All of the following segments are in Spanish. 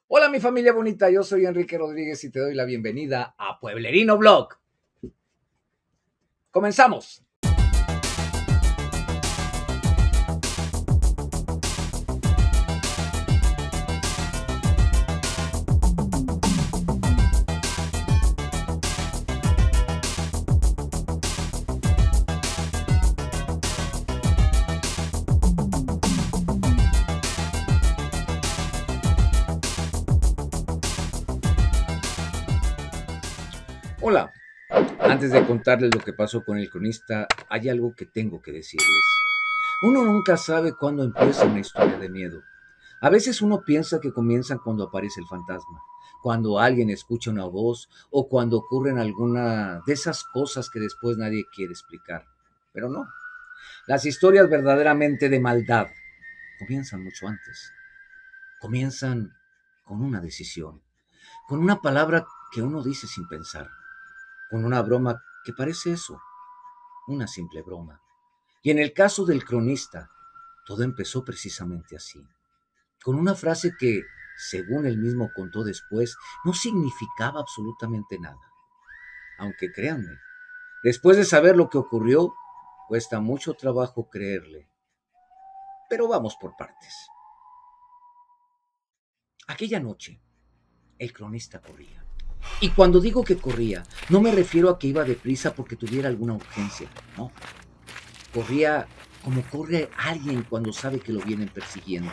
Hola mi familia bonita, yo soy Enrique Rodríguez y te doy la bienvenida a Pueblerino Blog. Comenzamos. Hola, antes de contarles lo que pasó con el cronista, hay algo que tengo que decirles. Uno nunca sabe cuándo empieza una historia de miedo. A veces uno piensa que comienzan cuando aparece el fantasma, cuando alguien escucha una voz o cuando ocurren alguna de esas cosas que después nadie quiere explicar. Pero no, las historias verdaderamente de maldad comienzan mucho antes. Comienzan con una decisión, con una palabra que uno dice sin pensar, con una broma que parece eso, una simple broma. Y en el caso del cronista, todo empezó precisamente así, con una frase que, según él mismo contó después, no significaba absolutamente nada. Aunque créanme, después de saber lo que ocurrió, cuesta mucho trabajo creerle. Pero vamos por partes. Aquella noche, el cronista corría. Y cuando digo que corría, no me refiero a que iba deprisa porque tuviera alguna urgencia, no. Corría como corre alguien cuando sabe que lo vienen persiguiendo.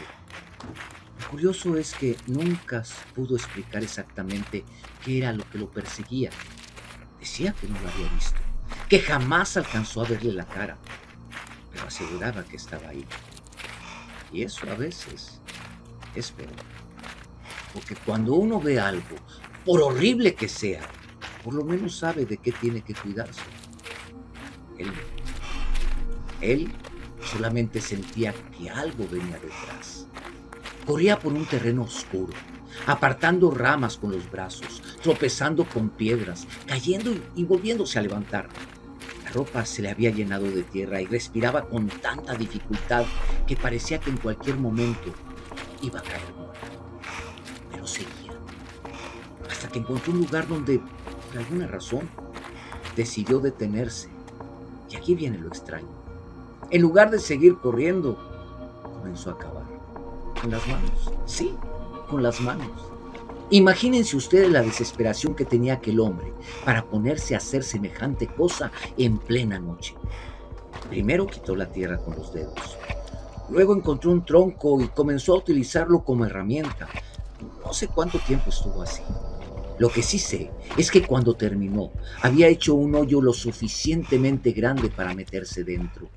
Lo curioso es que nunca pudo explicar exactamente qué era lo que lo perseguía. Decía que no lo había visto, que jamás alcanzó a verle la cara, pero aseguraba que estaba ahí. Y eso a veces es peor, porque cuando uno ve algo, por horrible que sea, por lo menos sabe de qué tiene que cuidarse. Él, él solamente sentía que algo venía detrás. Corría por un terreno oscuro, apartando ramas con los brazos, tropezando con piedras, cayendo y volviéndose a levantar. La ropa se le había llenado de tierra y respiraba con tanta dificultad que parecía que en cualquier momento iba a caer muerto. Pero seguía, hasta que encontró un lugar donde, por alguna razón, decidió detenerse. Y aquí viene lo extraño. En lugar de seguir corriendo, comenzó a cavar. Con las manos. Sí, con las manos. Imagínense ustedes la desesperación que tenía aquel hombre para ponerse a hacer semejante cosa en plena noche. Primero quitó la tierra con los dedos. Luego encontró un tronco y comenzó a utilizarlo como herramienta. No sé cuánto tiempo estuvo así. Lo que sí sé es que cuando terminó, había hecho un hoyo lo suficientemente grande para meterse dentro.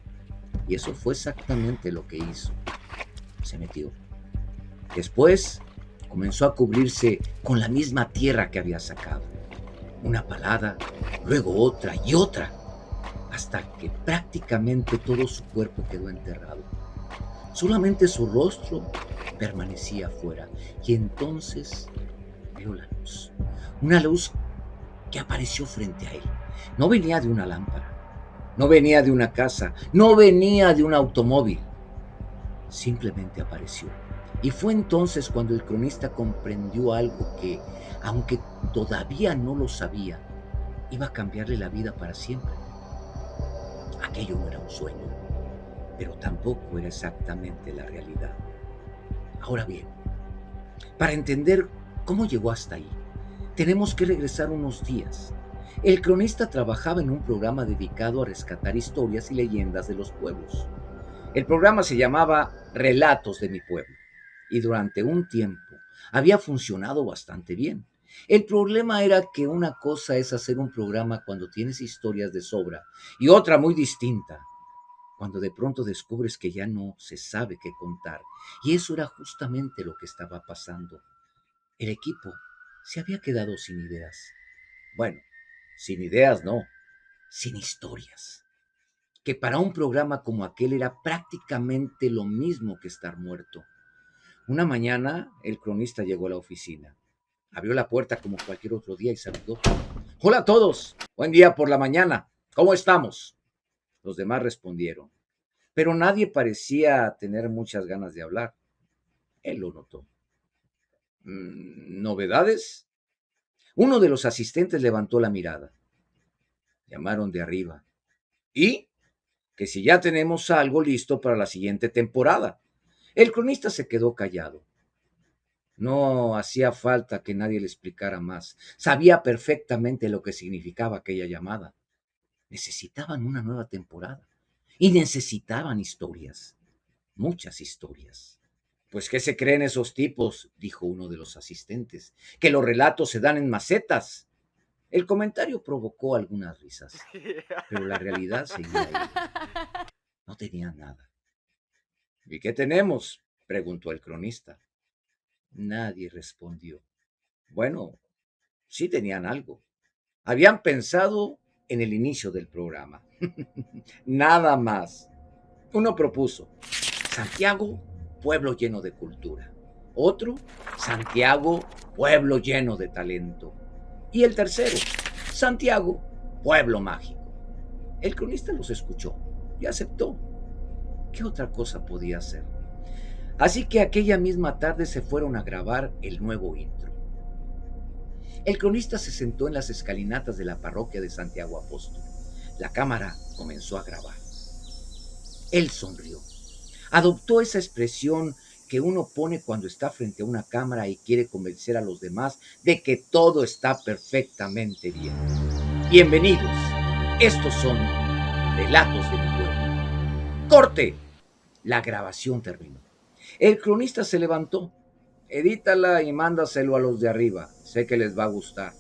Y eso fue exactamente lo que hizo. Se metió. Después comenzó a cubrirse con la misma tierra que había sacado. Una palada, luego otra y otra, hasta que prácticamente todo su cuerpo quedó enterrado. Solamente su rostro permanecía afuera y entonces vio la luz. Una luz que apareció frente a él. No venía de una lámpara, no venía de una casa, no venía de un automóvil. Simplemente apareció. Y fue entonces cuando el cronista comprendió algo que, aunque todavía no lo sabía, iba a cambiarle la vida para siempre. Aquello no era un sueño, pero tampoco era exactamente la realidad. Ahora bien, para entender cómo llegó hasta ahí, tenemos que regresar unos días. El cronista trabajaba en un programa dedicado a rescatar historias y leyendas de los pueblos. El programa se llamaba Relatos de mi pueblo y durante un tiempo había funcionado bastante bien. El problema era que una cosa es hacer un programa cuando tienes historias de sobra y otra muy distinta, cuando de pronto descubres que ya no se sabe qué contar. Y eso era justamente lo que estaba pasando. El equipo se había quedado sin ideas. Bueno, sin ideas no, sin historias, que para un programa como aquel era prácticamente lo mismo que estar muerto. Una mañana el cronista llegó a la oficina. Abrió la puerta como cualquier otro día y saludó. Hola a todos, buen día por la mañana, ¿cómo estamos? Los demás respondieron, pero nadie parecía tener muchas ganas de hablar. Él lo notó. ¿Novedades? Uno de los asistentes levantó la mirada. Llamaron de arriba. ¿Y? Que si ya tenemos algo listo para la siguiente temporada. El cronista se quedó callado. No hacía falta que nadie le explicara más. Sabía perfectamente lo que significaba aquella llamada. Necesitaban una nueva temporada. Y necesitaban historias. Muchas historias. Pues, ¿qué se creen esos tipos? Dijo uno de los asistentes. Que los relatos se dan en macetas. El comentario provocó algunas risas, pero la realidad seguía ahí. No tenían nada. ¿Y qué tenemos? Preguntó el cronista. Nadie respondió. Bueno, sí tenían algo. Habían pensado en el inicio del programa. Nada más. Uno propuso: Santiago, pueblo lleno de cultura. Otro: Santiago, pueblo lleno de talento. Y el tercero: Santiago, pueblo mágico. El cronista los escuchó y aceptó. ¿Qué otra cosa podía hacer? Así que aquella misma tarde se fueron a grabar el nuevo intro. El cronista se sentó en las escalinatas de la parroquia de Santiago Apóstol. La cámara comenzó a grabar. Él sonrió. Adoptó esa expresión que uno pone cuando está frente a una cámara y quiere convencer a los demás de que todo está perfectamente bien. Bienvenidos. Estos son Relatos de mi pueblo. ¡Corte! La grabación terminó. El cronista se levantó. Edítala y mándaselo a los de arriba. Sé que les va a gustar.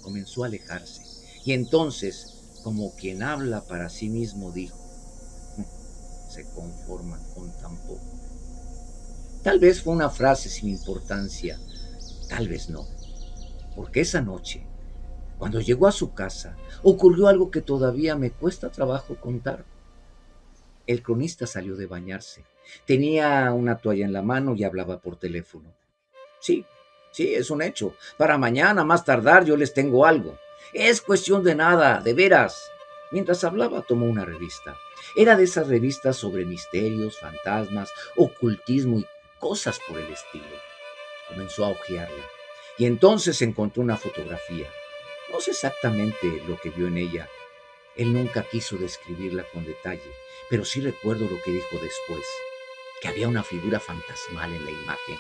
Comenzó a alejarse. Y entonces, como quien habla para sí mismo, dijo: se conforman con tan poco. Tal vez fue una frase sin importancia. Tal vez no. Porque esa noche, cuando llegó a su casa, ocurrió algo que todavía me cuesta trabajo contar. El cronista salió de bañarse. Tenía una toalla en la mano y hablaba por teléfono. Sí, es un hecho. Para mañana, más tardar, yo les tengo algo. Es cuestión de nada, de veras. Mientras hablaba, tomó una revista. Era de esas revistas sobre misterios, fantasmas, ocultismo y cosas por el estilo. Comenzó a hojearla y entonces encontró una fotografía. No sé exactamente lo que vio en ella. Él nunca quiso describirla con detalle, pero sí recuerdo lo que dijo después, que había una figura fantasmal en la imagen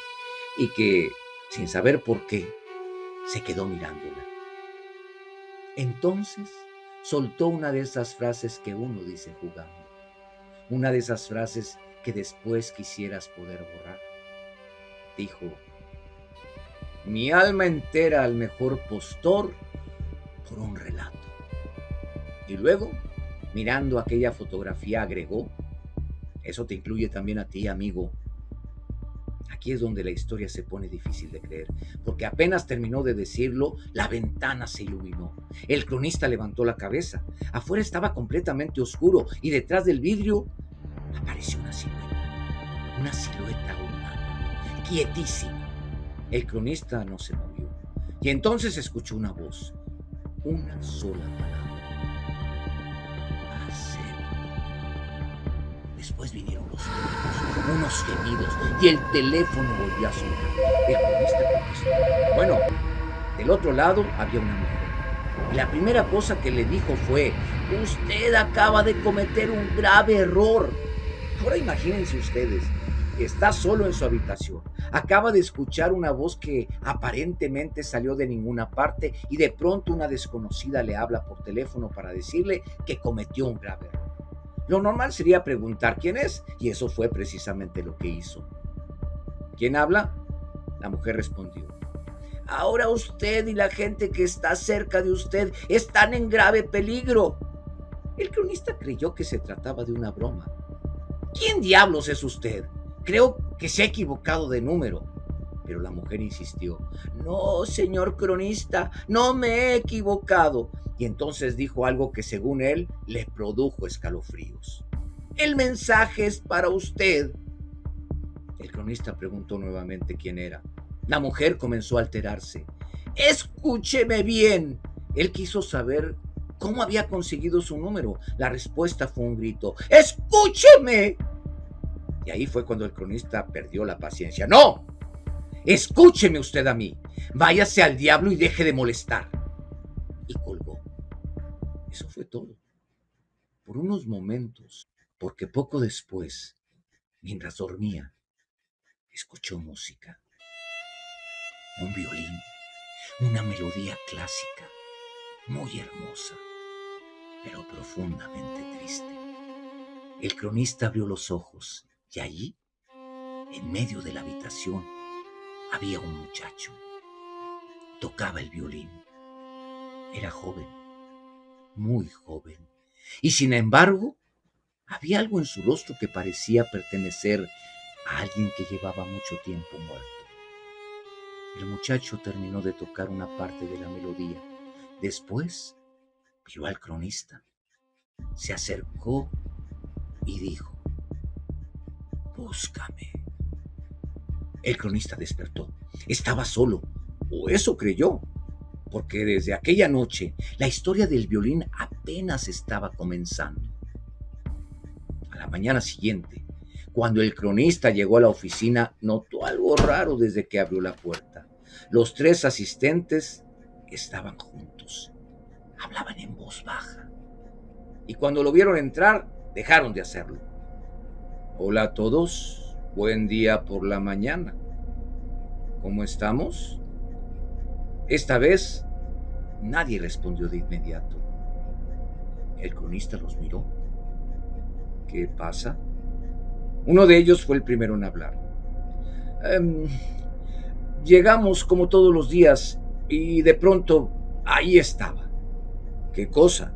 y que, sin saber por qué, se quedó mirándola. Entonces soltó una de esas frases que uno dice jugando, una de esas frases que después quisieras poder borrar. Dijo: mi alma entera al mejor postor por un relato. Y luego, mirando aquella fotografía, agregó: eso te incluye también a ti, amigo. Aquí es donde la historia se pone difícil de creer, porque apenas terminó de decirlo, la ventana se iluminó. El cronista levantó la cabeza. Afuera estaba completamente oscuro y detrás del vidrio apareció una silueta humana, quietísima. El cronista no se movió y entonces escuchó una voz, una sola palabra: después vinieron los gritos, unos gemidos, y el teléfono volvió a sonar. El cronista contestó. Bueno, del otro lado había una mujer. Y la primera cosa que le dijo fue: usted acaba de cometer un grave error. Ahora imagínense ustedes, está solo en su habitación. Acaba de escuchar una voz que aparentemente salió de ninguna parte y de pronto una desconocida le habla por teléfono para decirle que cometió un grave error. Lo normal sería preguntar quién es, y eso fue precisamente lo que hizo. ¿Quién habla? La mujer respondió: ahora usted y la gente que está cerca de usted están en grave peligro. El cronista creyó que se trataba de una broma. ¿Quién diablos es usted? Creo que se ha equivocado de número. Pero la mujer insistió: no, señor cronista, no me he equivocado. Y entonces dijo algo que, según él, le produjo escalofríos. El mensaje es para usted. El cronista preguntó nuevamente quién era. La mujer comenzó a alterarse. Escúcheme bien. Él quiso saber cómo había conseguido su número. La respuesta fue un grito: ¡escúcheme! Y ahí fue cuando el cronista perdió la paciencia. ¡No! Escúcheme usted a mí. Váyase al diablo y deje de molestar. Y colgó. Eso fue todo. Por unos momentos, porque poco después, mientras dormía, escuchó música. Un violín, una melodía clásica, muy hermosa, pero profundamente triste. El cronista abrió los ojos y allí, en medio de la habitación, había un muchacho. Tocaba el violín. Era joven, muy joven, y sin embargo, había algo en su rostro que parecía pertenecer a alguien que llevaba mucho tiempo muerto. El muchacho terminó de tocar una parte de la melodía. Después miró al cronista, se acercó y dijo: búscame. El cronista despertó. Estaba solo, o eso creyó, porque desde aquella noche la historia del violín apenas estaba comenzando. A la mañana siguiente, cuando el cronista llegó a la oficina, notó algo raro desde que abrió la puerta. Los tres asistentes estaban juntos. Hablaban en voz baja. Y cuando lo vieron entrar, dejaron de hacerlo. Hola a todos. Buen día por la mañana. ¿Cómo estamos? Esta vez, nadie respondió de inmediato. El cronista los miró. ¿Qué pasa? Uno de ellos fue el primero en hablar. Llegamos como todos los días y de pronto ahí estaba. ¿Qué cosa?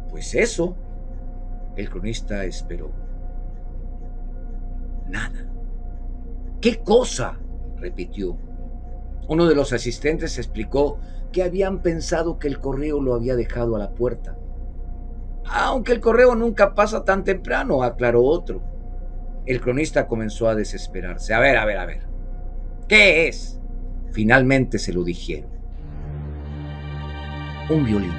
Pues eso. El cronista esperó. Nada. ¿Qué cosa? Repitió. Uno de los asistentes explicó que habían pensado que el correo lo había dejado a la puerta. Aunque el correo nunca pasa tan temprano, aclaró otro. El cronista comenzó a desesperarse. A ver. ¿Qué es? Finalmente se lo dijeron. Un violín.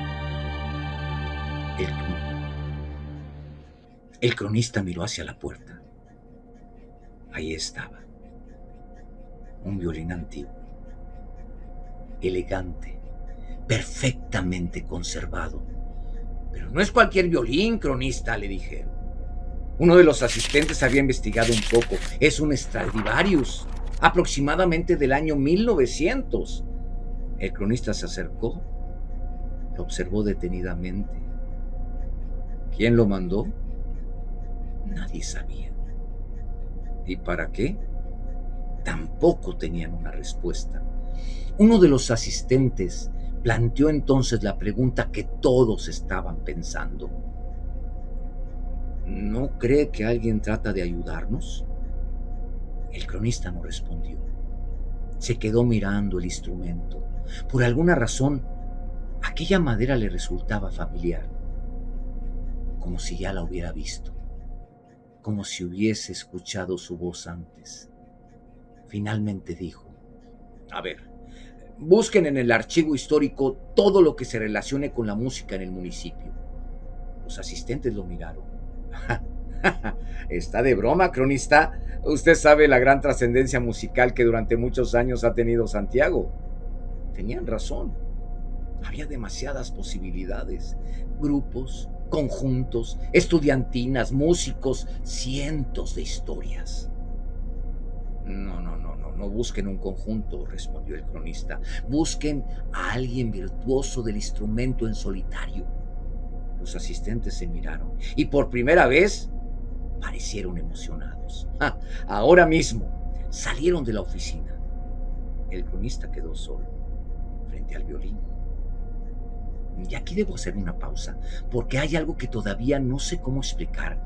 El cronista miró hacia la puerta. Ahí estaba. Un violín antiguo. Elegante. Perfectamente conservado. Pero no es cualquier violín, cronista, le dijeron. Uno de los asistentes había investigado un poco. Es un Stradivarius, aproximadamente del año 1900. El cronista se acercó, lo observó detenidamente. ¿Quién lo mandó? Nadie sabía. ¿Y para qué? Tampoco tenían una respuesta. Uno de los asistentes planteó entonces la pregunta que todos estaban pensando. ¿No cree que alguien trata de ayudarnos? El cronista no respondió. Se quedó mirando el instrumento. Por alguna razón, aquella madera le resultaba familiar, como si ya la hubiera visto, como si hubiese escuchado su voz antes. Finalmente dijo: a ver, busquen en el archivo histórico todo lo que se relacione con la música en el municipio. Los asistentes lo miraron. ¿Está de broma, cronista? Usted sabe la gran trascendencia musical que durante muchos años ha tenido Santiago. Tenían razón. Había demasiadas posibilidades. Grupos, conjuntos, estudiantinas, músicos, cientos de historias. No busquen un conjunto, respondió el cronista. Busquen a alguien virtuoso del instrumento en solitario. Los asistentes se miraron y por primera vez parecieron emocionados. Ahora mismo salieron de la oficina. El cronista quedó solo, frente al violín. Y aquí debo hacer una pausa, porque hay algo que todavía no sé cómo explicar.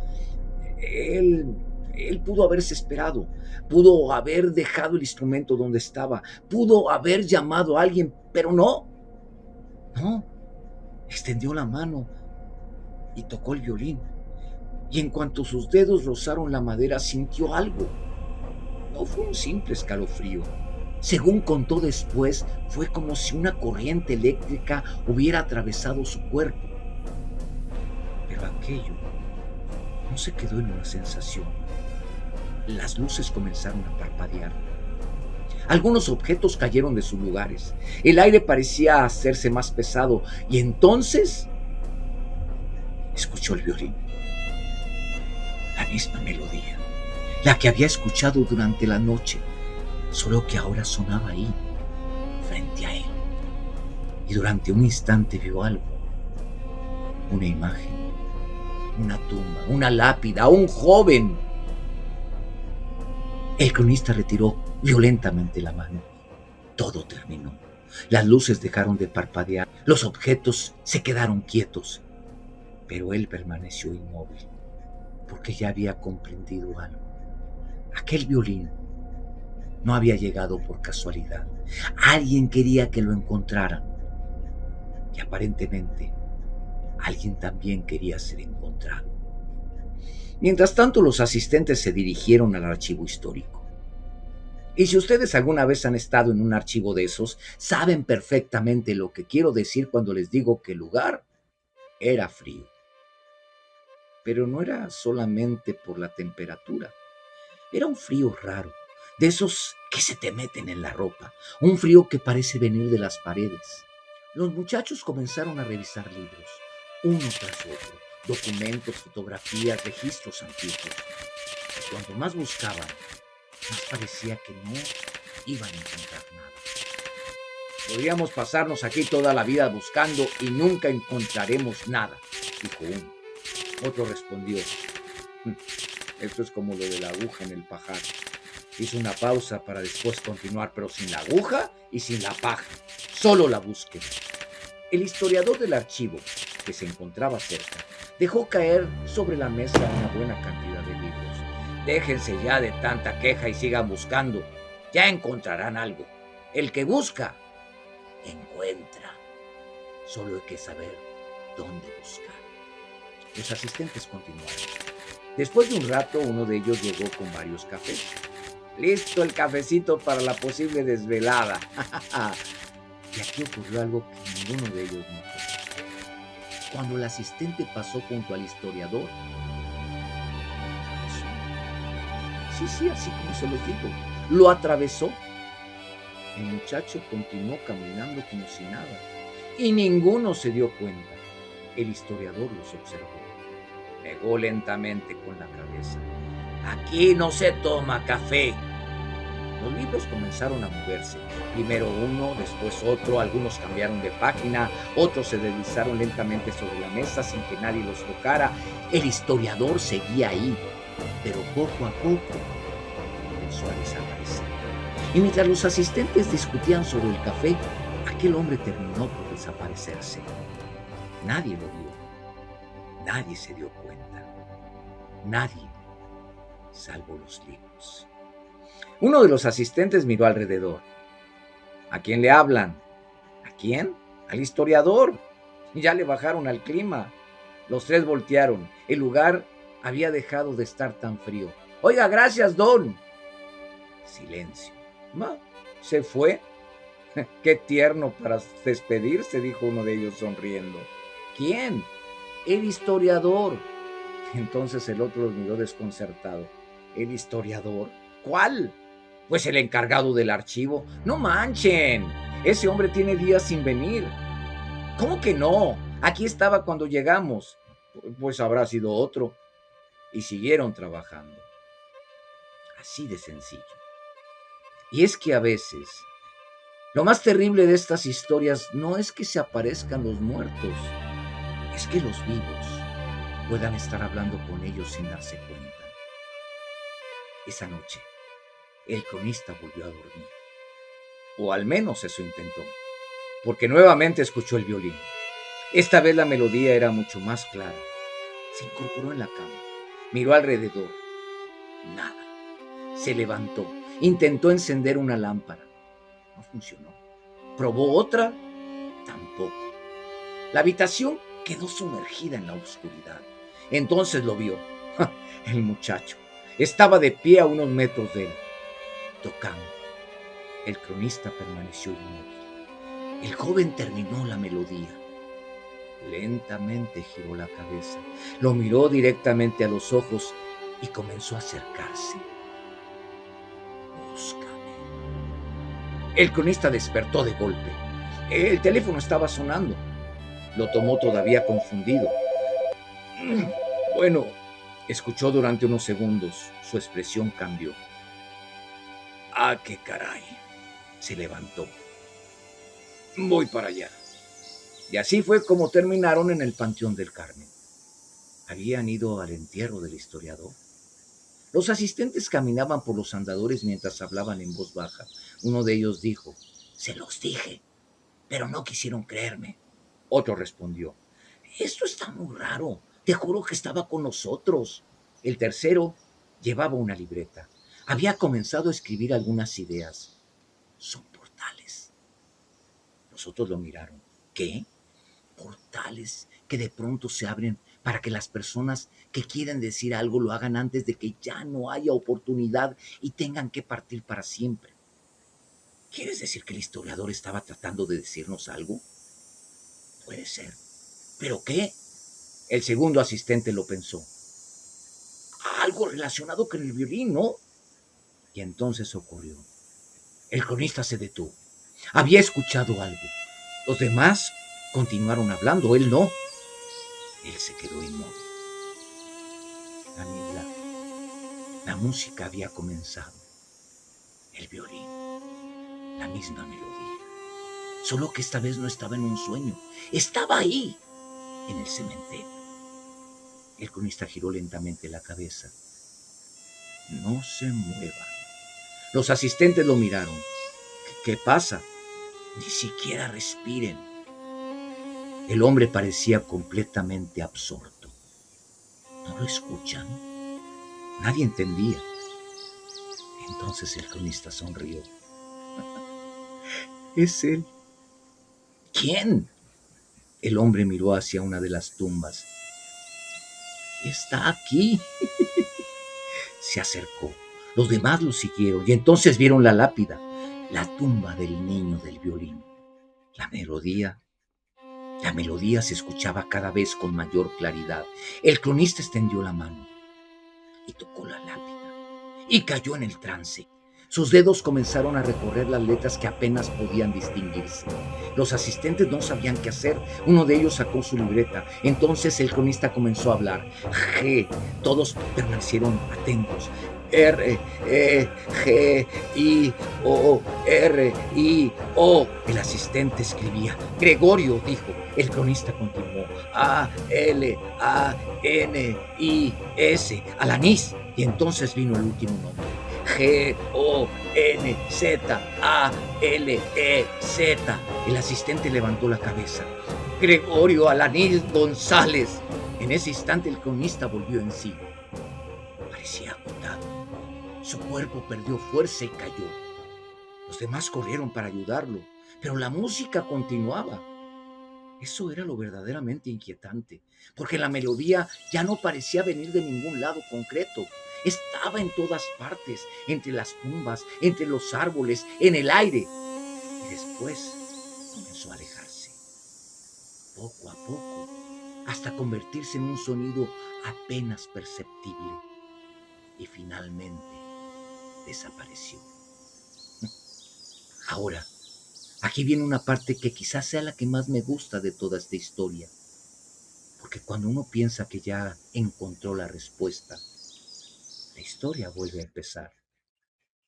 Él pudo haberse esperado, pudo haber dejado el instrumento donde estaba, pudo haber llamado a alguien, pero no. Extendió la mano y tocó el violín. Y en cuanto sus dedos rozaron la madera, sintió algo. No fue un simple escalofrío. Según contó después, fue como si una corriente eléctrica hubiera atravesado su cuerpo. Pero aquello no se quedó en una sensación. Las luces comenzaron a parpadear. Algunos objetos cayeron de sus lugares. El aire parecía hacerse más pesado y entonces escuchó el violín, la misma melodía, la que había escuchado durante la noche, solo que ahora sonaba ahí, frente a él. Y durante un instante vio algo, una imagen, una tumba, una lápida, un joven. El cronista retiró violentamente la mano. Todo terminó. Las luces dejaron de parpadear, los objetos se quedaron quietos, pero él permaneció inmóvil, porque ya había comprendido algo. Aquel violín no había llegado por casualidad. Alguien quería que lo encontraran. Y aparentemente, alguien también quería ser encontrado. Mientras tanto, los asistentes se dirigieron al archivo histórico. Y si ustedes alguna vez han estado en un archivo de esos, saben perfectamente lo que quiero decir cuando les digo que el lugar era frío. Pero no era solamente por la temperatura. Era un frío raro, de esos que se te meten en la ropa, un frío que parece venir de las paredes. Los muchachos comenzaron a revisar libros, uno tras otro, documentos, fotografías, registros antiguos. Y cuanto más buscaban, más parecía que no iban a encontrar nada. Podríamos pasarnos aquí toda la vida buscando y nunca encontraremos nada, dijo uno. Otro respondió, esto es como lo de la aguja en el pajar. Hizo una pausa para después continuar, pero sin la aguja y sin la paja, solo la búsqueda. El historiador del archivo, que se encontraba cerca, dejó caer sobre la mesa una buena cantidad de libros. Déjense ya de tanta queja y sigan buscando. Ya encontrarán algo. El que busca, encuentra. Solo hay que saber dónde buscar. Los asistentes continuaron. Después de un rato, uno de ellos llegó con varios cafés. Listo el cafecito para la posible desvelada. Y aquí ocurrió algo que ninguno de ellos notó. Cuando el asistente pasó junto al historiador, sí, así como se los digo, lo atravesó. El muchacho continuó caminando como si nada, y ninguno se dio cuenta. El historiador los observó. Negó lentamente con la cabeza. Aquí no se toma café. Los libros comenzaron a moverse. Primero uno, después otro, algunos cambiaron de página, otros se deslizaron lentamente sobre la mesa sin que nadie los tocara. El historiador seguía ahí, pero poco a poco comenzó a desaparecer. Y mientras los asistentes discutían sobre el café, aquel hombre terminó por desaparecerse. Nadie lo vio, nadie se dio cuenta, nadie, salvo los libros. Uno de los asistentes miró alrededor. ¿A quién le hablan? ¿A quién? Al historiador. Ya le bajaron al clima. Los tres voltearon. El lugar había dejado de estar tan frío. Oiga, gracias, don. Silencio. ¿Se fue? Qué tierno para despedirse, dijo uno de ellos sonriendo. ¿Quién? El historiador. Entonces el otro los miró desconcertado. ¿El historiador? ¿Cuál? Pues el encargado del archivo. No manchen, ese hombre tiene días sin venir. ¿Cómo que no? Aquí estaba cuando llegamos. Pues habrá sido otro. Y siguieron trabajando. Así de sencillo. Y es que a veces, lo más terrible de estas historias no es que se aparezcan los muertos, es que los vivos puedan estar hablando con ellos sin darse cuenta. Esa noche, el cronista volvió a dormir. O al menos eso intentó, porque nuevamente escuchó el violín. Esta vez la melodía era mucho más clara. Se incorporó en la cama, miró alrededor. Nada. Se levantó, intentó encender una lámpara. No funcionó. Probó otra, tampoco. La habitación quedó sumergida en la oscuridad. Entonces lo vio. El muchacho estaba de pie a unos metros de él, tocando. El cronista permaneció inmóvil. El joven terminó la melodía. Lentamente giró la cabeza, lo miró directamente a los ojos y comenzó a acercarse. Búscame, El cronista despertó de golpe. El teléfono estaba sonando. Lo tomó todavía confundido. Bueno, escuchó durante unos segundos. Su expresión cambió. ¡Ah, qué caray! Se levantó. Voy para allá. Y así fue como terminaron en el Panteón del Carmen. Habían ido al entierro del historiador. Los asistentes caminaban por los andadores mientras hablaban en voz baja. Uno de ellos dijo: «Se los dije, pero no quisieron creerme». Otro respondió: «Esto está muy raro. Te juro que estaba con nosotros». El tercero llevaba una libreta. Había comenzado a escribir algunas ideas. «Son portales». Los otros lo miraron. «¿Qué?» «Portales que de pronto se abren para que las personas que quieren decir algo lo hagan antes de que ya no haya oportunidad y tengan que partir para siempre». ¿Quieres decir que el historiador estaba tratando de decirnos algo? Puede ser. ¿Pero qué? El segundo asistente lo pensó. Algo relacionado con el violín, ¿no? Y entonces ocurrió. El cronista se detuvo. Había escuchado algo. Los demás continuaron hablando, él no. Él se quedó inmóvil. La música había comenzado. El violín, la misma melodía. Solo que esta vez no estaba en un sueño. Estaba ahí, en el cementerio. El cronista giró lentamente la cabeza. No se mueva. Los asistentes lo miraron. ¿Qué pasa? Ni siquiera respiren. El hombre parecía completamente absorto. ¿No lo escuchan? Nadie entendía. Entonces el cronista sonrió. Es él. ¿Quién? El hombre miró hacia una de las tumbas. Está aquí. Se acercó. Los demás lo siguieron y entonces vieron la lápida, la tumba del niño del violín. La melodía La melodía se escuchaba cada vez con mayor claridad. El cronista extendió la mano y tocó la lápida y cayó en el trance. Sus dedos comenzaron a recorrer las letras que apenas podían distinguirse. Los asistentes no sabían qué hacer. Uno de ellos sacó su libreta. Entonces el cronista comenzó a hablar. G. Todos permanecieron atentos. R, E, G, I, O, R, I, O. El asistente escribía. Gregorio, dijo. El cronista continuó. A, L, A, N, I, S. Alanis. Y entonces vino el último nombre. G-O-N-Z-A-L-E-Z. El asistente levantó la cabeza. Gregorio Alanis González. En ese instante el cronista volvió en sí. Parecía agotado. Su cuerpo perdió fuerza y cayó. Los demás corrieron para ayudarlo, pero la música continuaba. Eso era lo verdaderamente inquietante, porque la melodía ya no parecía venir de ningún lado concreto. Estaba en todas partes, entre las tumbas, entre los árboles, en el aire. Y después comenzó a alejarse, poco a poco, hasta convertirse en un sonido apenas perceptible. Y finalmente desapareció. Ahora, aquí viene una parte que quizás sea la que más me gusta de toda esta historia. Porque cuando uno piensa que ya encontró la respuesta, la historia vuelve a empezar.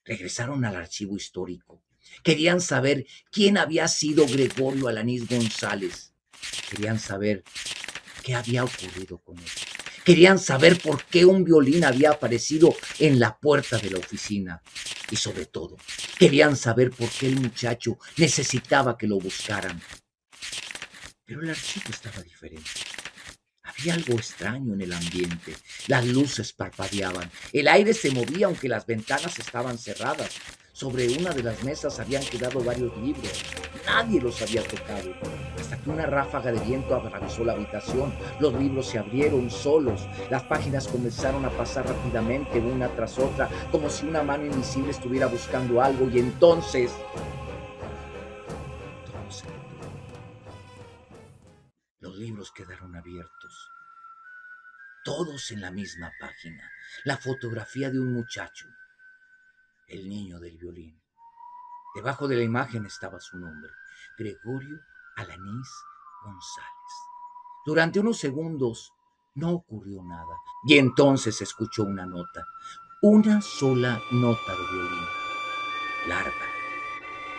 Regresaron al archivo histórico. Querían saber quién había sido Gregorio Alanis González. Querían saber qué había ocurrido con él. Querían saber por qué un violín había aparecido en la puerta de la oficina. Y sobre todo, querían saber por qué el muchacho necesitaba que lo buscaran. Pero el archivo estaba diferente. Había algo extraño en el ambiente. Las luces parpadeaban. El aire se movía aunque las ventanas estaban cerradas. Sobre una de las mesas habían quedado varios libros. Nadie los había tocado. Hasta que una ráfaga de viento atravesó la habitación. Los libros se abrieron solos. Las páginas comenzaron a pasar rápidamente una tras otra, como si una mano invisible estuviera buscando algo. Y entonces todo se detuvo. Los libros quedaron abiertos. Todos en la misma página. La fotografía de un muchacho. El niño del violín. Debajo de la imagen estaba su nombre, Gregorio Alanís González. Durante unos segundos no ocurrió nada y entonces se escuchó una sola nota de violín, larga,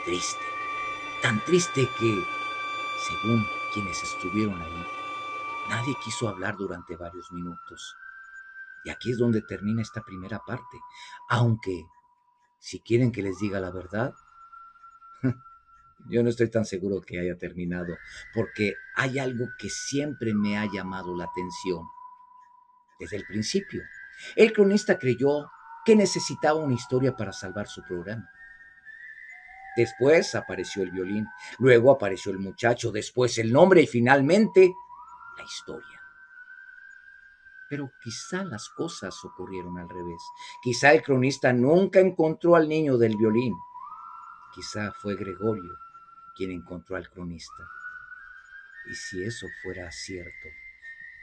triste, tan triste que, según quienes estuvieron ahí, nadie quiso hablar durante varios minutos. Y aquí es donde termina esta primera parte, aunque, si quieren que les diga la verdad, yo no estoy tan seguro que haya terminado, porque hay algo que siempre me ha llamado la atención desde el principio. El cronista creyó que necesitaba una historia para salvar su programa. Después apareció el violín, luego apareció el muchacho, después el nombre y finalmente la historia. Pero quizá las cosas ocurrieron al revés. Quizá el cronista nunca encontró al niño del violín. Quizá fue Gregorio quien encontró al cronista. Y si eso fuera cierto,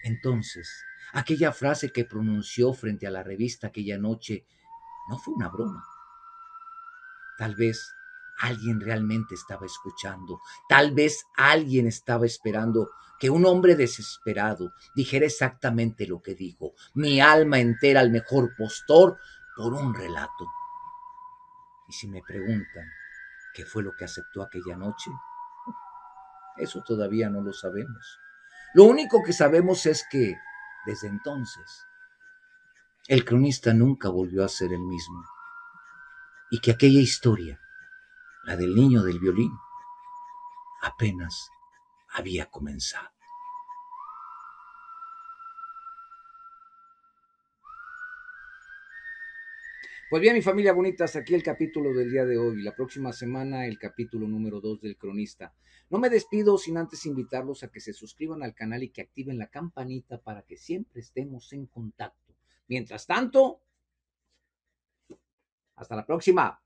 entonces aquella frase que pronunció frente a la revista aquella noche no fue una broma. Tal vez alguien realmente estaba escuchando, tal vez alguien estaba esperando que un hombre desesperado dijera exactamente lo que dijo: mi alma entera al mejor postor por un relato. Y si me preguntan qué fue lo que aceptó aquella noche, eso todavía no lo sabemos. Lo único que sabemos es que, desde entonces, el cronista nunca volvió a ser el mismo y que aquella historia, la del niño del violín, apenas había comenzado. Pues bien, mi familia bonita, hasta aquí el capítulo del día de hoy. La próxima semana el capítulo número 2 del cronista. No me despido sin antes invitarlos a que se suscriban al canal y que activen la campanita para que siempre estemos en contacto. Mientras tanto, hasta la próxima.